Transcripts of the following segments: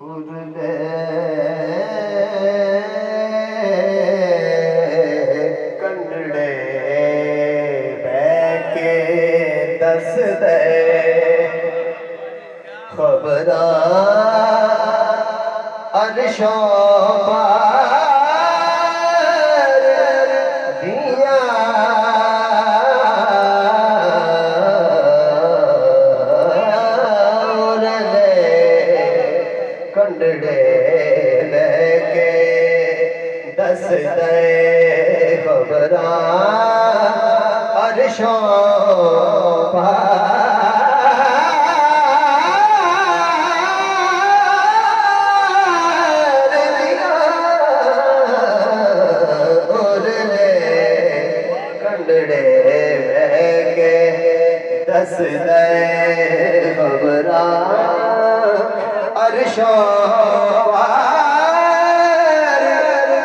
ارلے کنڈڑے بے کے دس دے خبراں عرشوں پار دیاں ارلے کنڈڑے بے کے دس دے خبراں عرشوں پار دس دے خبراں عرشوں پار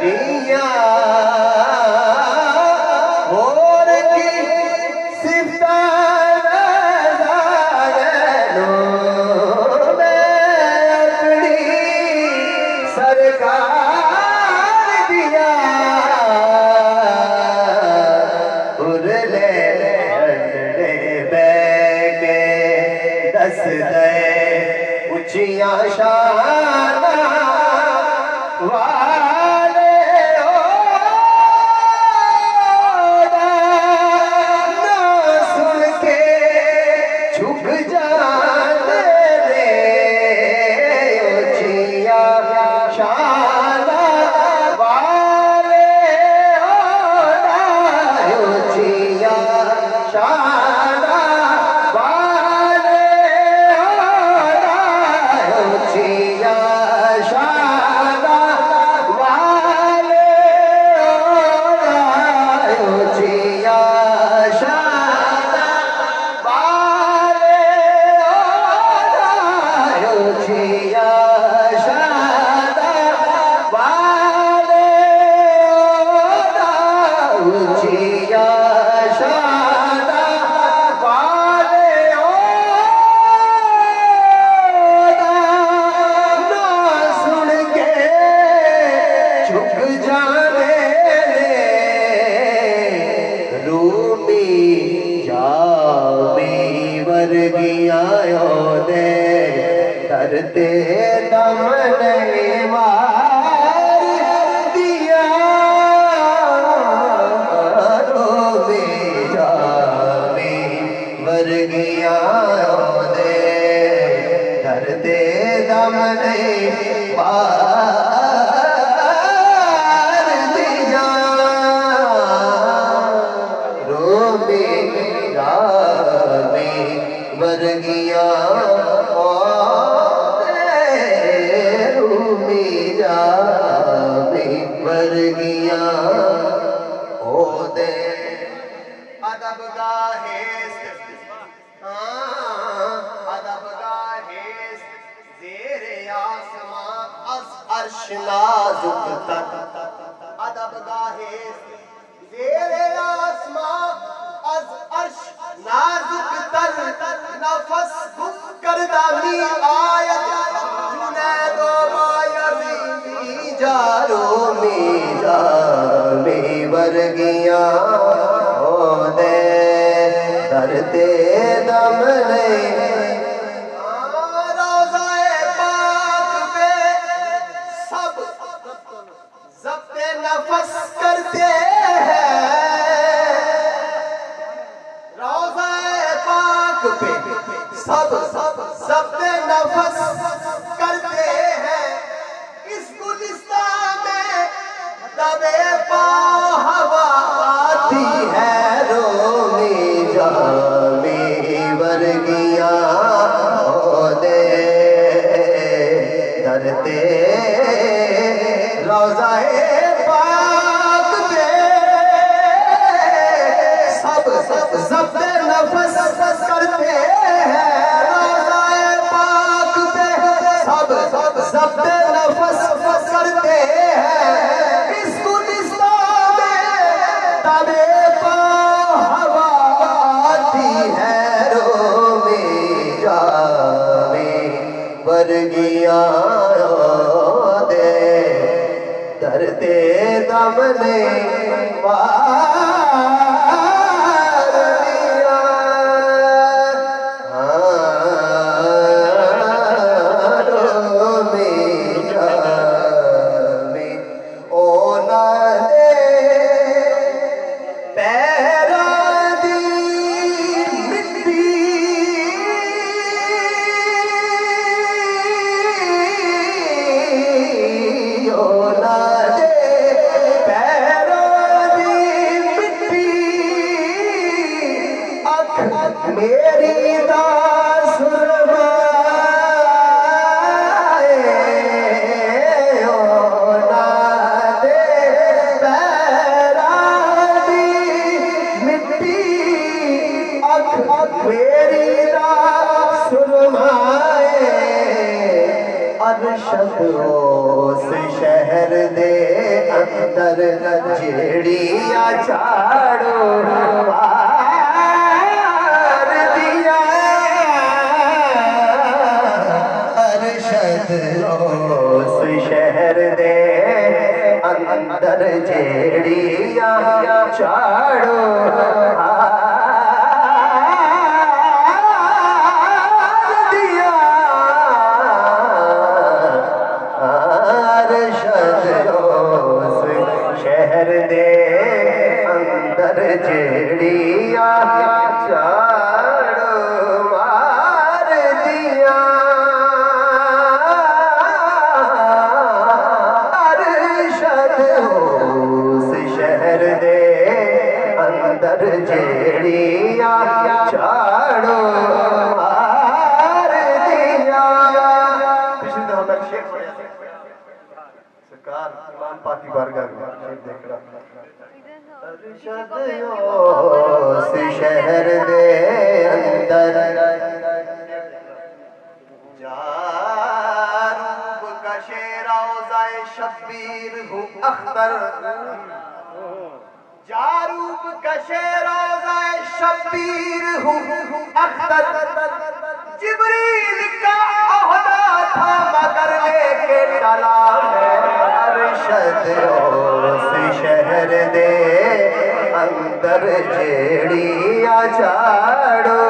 دیاں اور کی صفتاں نظاروں میں اپنی سرکار دیا ارلے دس دے اچھیاں شاناں والے نہ سن کے جھک جانے دے اچھیاں شاناں والے اچھیاں شاناں کرتے دم نہیں مار دیا رومی جامی ورگیاں دے کرتے دم نہیں مار دیا رومی جامی ورگیاں ادب گاہیست زیر آسمان از عرش نازک تر ادب گاہیست زیر آسمان از عرش نازک تر نفس گم کردہ می آید جنید و مایوی جارو می جامی ورگیاں کرتے دم نہیں روضہ پاک پہ سب ضبط نفس کرتے ہیں روضہ پاک پہ سب ضبط نفس کرتے ہیں اس گلستان میں دبے پاؤں ہوا آتی ہے رومی جامی ورگیاں دے کرتے روضہ پاک پہ سب ضبط نفس کرتے ہیں روضہ پاک پہ سب ضبط نفس کرتے ہیں اس گلستان میں دبے پاؤں ہوا آتی ہے رومی جامی ورگیاں سامنے مار دیا میری داس رمائے اونا دے پیرا دی مٹی میری داس رمائے ارشد اس شہر دے اندر جیڑیاں چاڑو اس شہر دے اندر جیڑیاں چاڑو دیا ارشد اس شہر دے اندر جیڑیاں چاڑو مار دیا اندر جیڑیاں چاڑو مار دیا پچھلی دفعہ میں شیخ پڑھا سرکار امام پاکی بارگاہ میں شیخ دیکھ رہا ارشد اس شہر دے اندر جاروب کا شیرہ اوزائے شبیر ہوں اختر جاروب کا شیرازہ شبیر ہوں اختر جبریل کا عہدہ تھا مگر لے کے ڈالا میں ارشد اس شہر دے اندر جیڑیاں چاڑو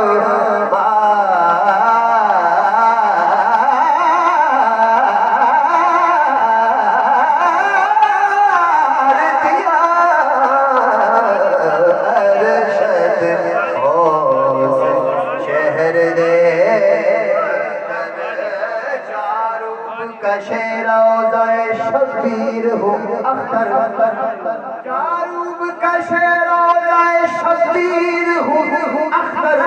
شیرازہ شبیر ہوں اختر جاروب کا شیرازہ شبیر ہوں اختر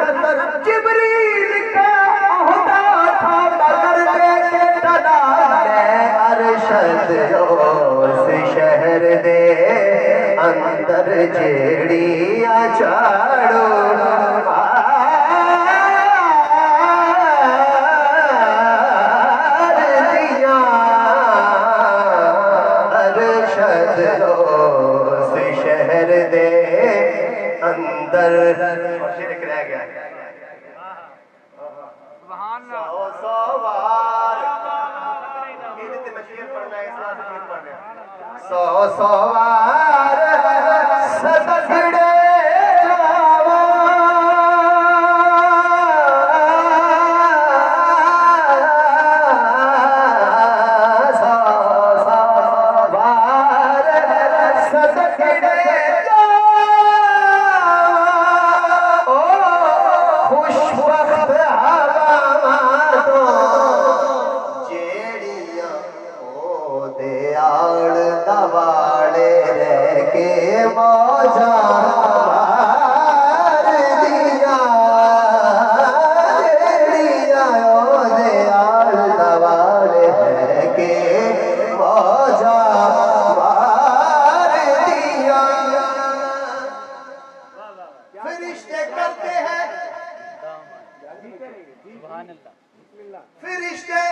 جبریل کا عہدہ تھا مگر لے کے ڈالا میں ارشد اس شہر دے اندر جیڑیاں چاڑو شہر دے اندر شرک رہ گیا سو سوار سو سوار صدقڑے دواڑے رہ کے موجہ مار دیا دیار دواڑے رہ کے موجہ مار دیا فرشتے کرتے ہیں فرشتے